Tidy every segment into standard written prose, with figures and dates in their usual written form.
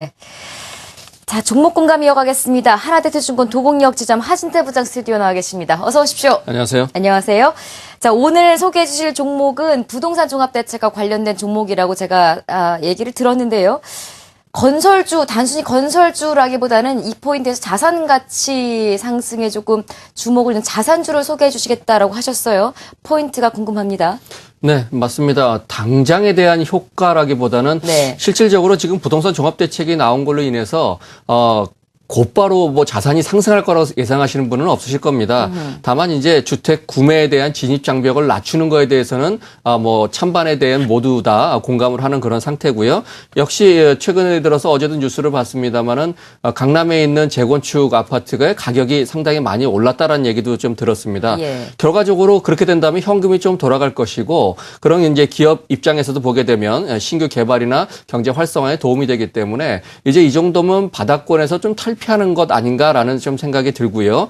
네. 자, 종목 공감 이어가겠습니다. 하나대투증권 도곡역 지점 하진태 부장 스튜디오 나와 계십니다. 어서 오십시오. 안녕하세요. 안녕하세요. 자, 오늘 소개해 주실 종목은 부동산 종합대책과 관련된 종목이라고 제가 얘기를 들었는데요. 건설주, 단순히 건설주라기보다는 이 포인트에서 자산 가치 상승에 조금 주목을 둔 자산주를 소개해 주시겠다라고 하셨어요. 포인트가 궁금합니다. 네, 맞습니다. 당장에 대한 효과라기보다는 실질적으로 지금 부동산 종합대책이 나온 걸로 인해서 곧바로 자산이 상승할 거라고 예상하시는 분은 없으실 겁니다. 다만 이제 주택 구매에 대한 진입 장벽을 낮추는 거에 대해서는 찬반에 대한 모두 다 공감을 하는 그런 상태고요. 역시 최근에 들어서 어제도 뉴스를 봤습니다만은 강남에 있는 재건축 아파트가 가격이 상당히 많이 올랐다라는 얘기도 좀 들었습니다. 결과적으로 그렇게 된다면 현금이 좀 돌아갈 것이고, 그런 이제 기업 입장에서도 보게 되면 신규 개발이나 경제 활성화에 도움이 되기 때문에 이제 이 정도면 바닥권에서 좀 탈피하는 것 아닌가라는 좀 생각이 들고요.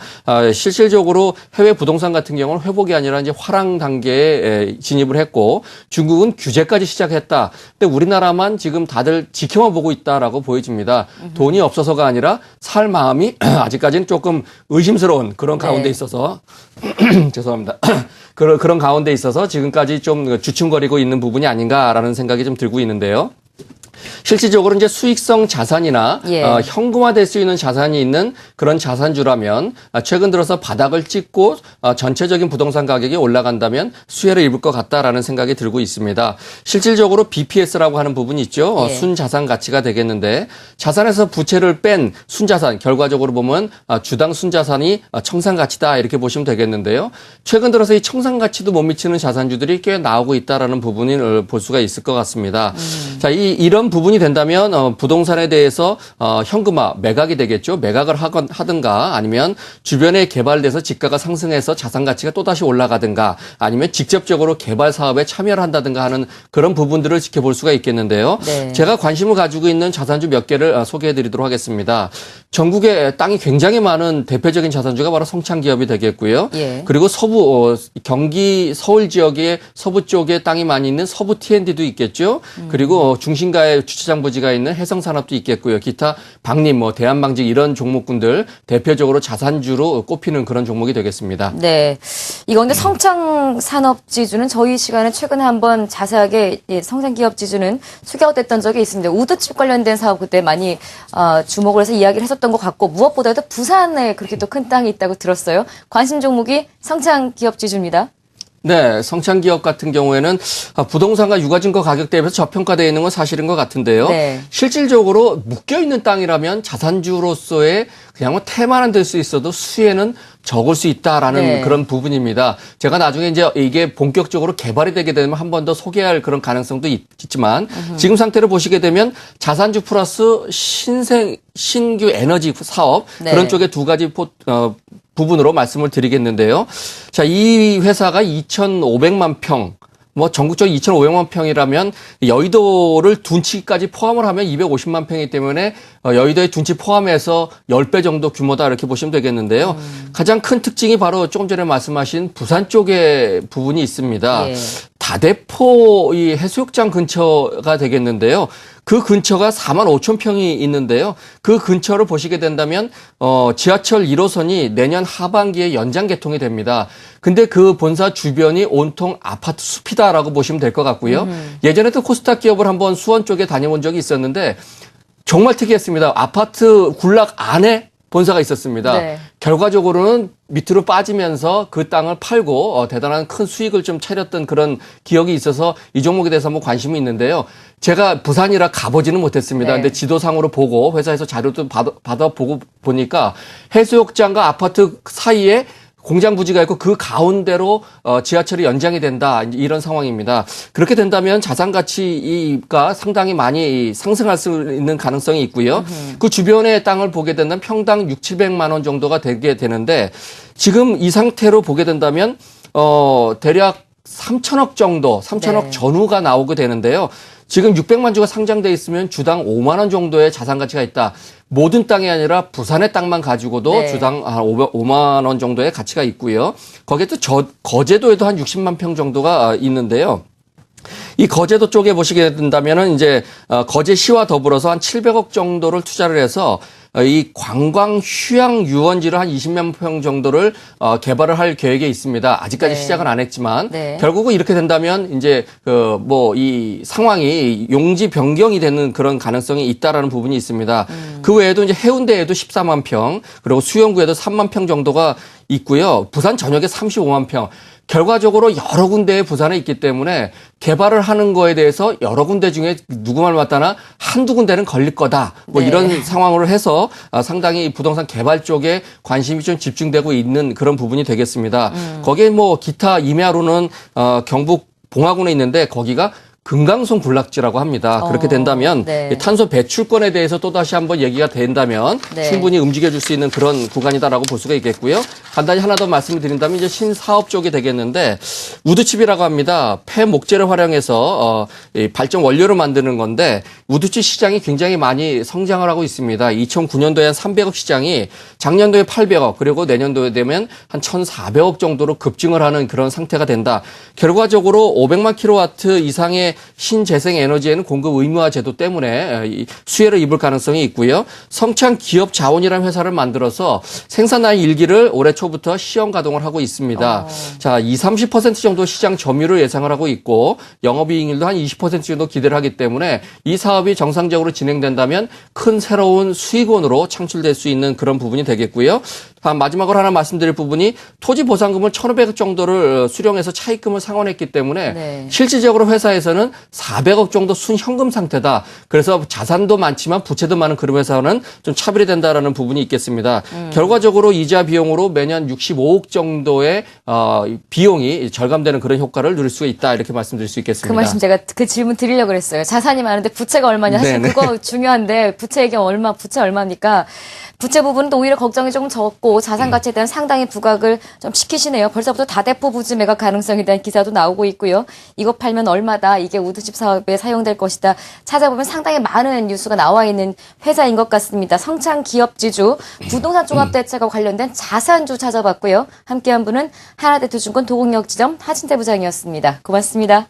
실질적으로 해외 부동산 같은 경우는 회복이 아니라 이제 화랑 단계에 진입을 했고, 중국은 규제까지 시작했다. 근데 우리나라만 지금 다들 지켜만 보고 있다라고 보여집니다. 돈이 없어서가 아니라 살 마음이 아직까지는 조금 의심스러운 그런 가운데 있어서 죄송합니다. 그런 가운데 있어서 지금까지 좀 주춤거리고 있는 부분이 아닌가라는 생각이 좀 들고 있는데요. 실질적으로 이제 수익성 자산이나 현금화될 수 있는 자산이 있는 그런 자산주라면 최근 들어서 바닥을 찍고 전체적인 부동산 가격이 올라간다면 수혜를 입을 것 같다라는 생각이 들고 있습니다. 실질적으로 BPS라고 하는 부분이 있죠. 순자산 가치가 되겠는데, 자산에서 부채를 뺀 순자산, 결과적으로 보면 주당 순자산이 청산 가치다 이렇게 보시면 되겠는데요. 최근 들어서 이 청산 가치도 못 미치는 자산주들이 꽤 나오고 있다라는 부분을 볼 수가 있을 것 같습니다. 자, 이런 부분이 된다면 부동산에 대해서 현금화, 매각이 되겠죠. 매각을 하든가, 아니면 주변에 개발돼서 지가가 상승해서 자산 가치가 또다시 올라가든가, 아니면 직접적으로 개발 사업에 참여를 한다든가 하는 그런 부분들을 지켜볼 수가 있겠는데요. 제가 관심을 가지고 있는 자산주 몇 개를 소개해 드리도록 하겠습니다. 전국에 땅이 굉장히 많은 대표적인 자산주가 바로 성창기업이 되겠고요. 그리고 경기 서울 지역의 서부 쪽에 땅이 많이 있는 서부 T&D도 있겠죠. 그리고 중심가에 주차장 부지가 있는 해성산업도 있겠고요. 기타 방림, 대한방직 이런 종목군들 대표적으로 자산주로 꼽히는 그런 종목이 되겠습니다. 네, 이거 근데 성창산업지주는 저희 시간에 최근에 한번 자세하게 성장기업지주는 소개됐던 적이 있습니다. 우드칩 관련된 사업 그때 많이 주목을 해서 이야기를 했었던 것 같고, 무엇보다도 부산에 그렇게 또 큰 땅이 있다고 들었어요. 관심 종목이 성창기업지주입니다. 네, 성창기업 같은 경우에는 부동산과 유가증거 가격 대비해서 저평가되어 있는 건 사실인 것 같은데요. 실질적으로 묶여있는 땅이라면 자산주로서의 그냥 테마는 될 수 있어도 수혜는 적을 수 있다라는 그런 부분입니다. 제가 나중에 이제 이게 본격적으로 개발이 되게 되면 한 번 더 소개할 그런 가능성도 있지만, 지금 상태를 보시게 되면 자산주 플러스 신규 에너지 사업, 그런 쪽에 두 가지 부분으로 말씀을 드리겠는데요. 자, 이 회사가 2,500만 평, 전국적으로 2,500만 평이라면 여의도를 둔치까지 포함을 하면 250만 평이기 때문에 여의도의 둔치 포함해서 10배 정도 규모다 이렇게 보시면 되겠는데요. 가장 큰 특징이 바로 조금 전에 말씀하신 부산 쪽에 부분이 있습니다. 다대포 이 해수욕장 근처가 되겠는데요. 그 근처가 4만 5천 평이 있는데요. 그 근처를 보시게 된다면 지하철 1호선이 내년 하반기에 연장 개통이 됩니다. 근데 그 본사 주변이 온통 아파트 숲이다라고 보시면 될 것 같고요. 예전에도 코스닥 기업을 한번 수원 쪽에 다녀본 적이 있었는데 정말 특이했습니다. 아파트 군락 안에 본사가 있었습니다. 결과적으로는 밑으로 빠지면서 그 땅을 팔고 대단한 큰 수익을 좀 차렸던 그런 기억이 있어서 이 종목에 대해서 한번 관심이 있는데요. 제가 부산이라 가보지는 못했습니다. 근데 지도상으로 보고 회사에서 자료도 받아보고 보니까 해수욕장과 아파트 사이에 공장 부지가 있고 그 가운데로 지하철이 연장이 된다, 이런 상황입니다. 그렇게 된다면 자산 가치가 상당히 많이 상승할 수 있는 가능성이 있고요. 그 주변의 땅을 보게 된다면 평당 6,700만 원 정도가 되게 되는데, 지금 이 상태로 보게 된다면 대략 3천억 정도, 3천억 전후가 나오게 되는데요. 지금 600만 주가 상장돼 있으면 주당 5만 원 정도의 자산 가치가 있다. 모든 땅이 아니라 부산의 땅만 가지고도 주당 한 5만 원 정도의 가치가 있고요. 거기에 또 거제도에도 한 60만 평 정도가 있는데요. 이 거제도 쪽에 보시게 된다면은 이제 거제시와 더불어서 한 700억 정도를 투자를 해서 이 관광 휴양 유원지를 한 20만 평 정도를 개발을 할 계획에 있습니다. 아직까지 네. 시작은 안 했지만 네. 결국은 이렇게 된다면 이제 이 상황이 용지 변경이 되는 그런 가능성이 있다라는 부분이 있습니다. 그 외에도 이제 해운대에도 14만 평, 그리고 수영구에도 3만 평 정도가 있고요. 부산 전역에 35만 평. 결과적으로 여러 군데에 부산에 있기 때문에 개발을 하는 거에 대해서 여러 군데 중에 누구 말 맞다나 한두 군데는 걸릴 거다. 뭐 네. 이런 상황으로 해서 상당히 부동산 개발 쪽에 관심이 좀 집중되고 있는 그런 부분이 되겠습니다. 거기에 뭐 기타 임야로는 경북 봉화군에 있는데 거기가 금강송 군락지라고 합니다. 그렇게 된다면 네. 탄소 배출권에 대해서 또다시 한번 얘기가 된다면 네. 충분히 움직여줄 수 있는 그런 구간이다라고 볼 수가 있겠고요. 간단히 하나 더 말씀을 드린다면 이제 신사업 쪽이 되겠는데 우드칩이라고 합니다. 폐 목재를 활용해서 이 발전 원료를 만드는 건데 우드칩 시장이 굉장히 많이 성장을 하고 있습니다. 2009년도에 한 300억 시장이 작년도에 800억 그리고 내년도에 되면 한 1,400억 정도로 급증을 하는 그런 상태가 된다. 결과적으로 500만 킬로와트 이상의 신재생 에너지에는 공급 의무화 제도 때문에 수혜를 입을 가능성이 있고요. 성창 기업 자원이라는 회사를 만들어서 생산라인 1기를 올해 초부터 시험 가동을 하고 있습니다. 자, 30% 정도 시장 점유율을 예상을 하고 있고 영업이익률도 한 20% 정도 기대를 하기 때문에 이 사업이 정상적으로 진행된다면 큰 새로운 수익원으로 창출될 수 있는 그런 부분이 되겠고요. 마지막으로 하나 말씀드릴 부분이 토지 보상금을 1,500억 정도를 수령해서 차입금을 상환했기 때문에 네. 실질적으로 회사에서는 400억 정도 순현금 상태다. 그래서 자산도 많지만 부채도 많은 그런 회사는 좀 차별이 된다라는 부분이 있겠습니다. 결과적으로 이자 비용으로 매년 65억 정도의 비용이 절감되는 그런 효과를 누릴 수가 있다. 이렇게 말씀드릴 수 있겠습니다. 그 말씀 제가 그 질문 드리려고 그랬어요. 자산이 많은데 부채가 얼마냐. 사실 네네. 그거 중요한데 부채 얘기 부채 얼마입니까? 부채 부분은 또 오히려 걱정이 조금 적고 자산 가치에 대한 상당히 부각을 좀 시키시네요. 벌써부터 다대포 부지 매각 가능성에 대한 기사도 나오고 있고요. 이거 팔면 얼마다, 이게 우드칩 사업에 사용될 것이다. 찾아보면 상당히 많은 뉴스가 나와 있는 회사인 것 같습니다. 성창 기업지주 부동산 종합대책과 관련된 자산주 찾아봤고요. 함께한 분은 하나대투증권 도곡역지점 하진태 부장이었습니다. 고맙습니다.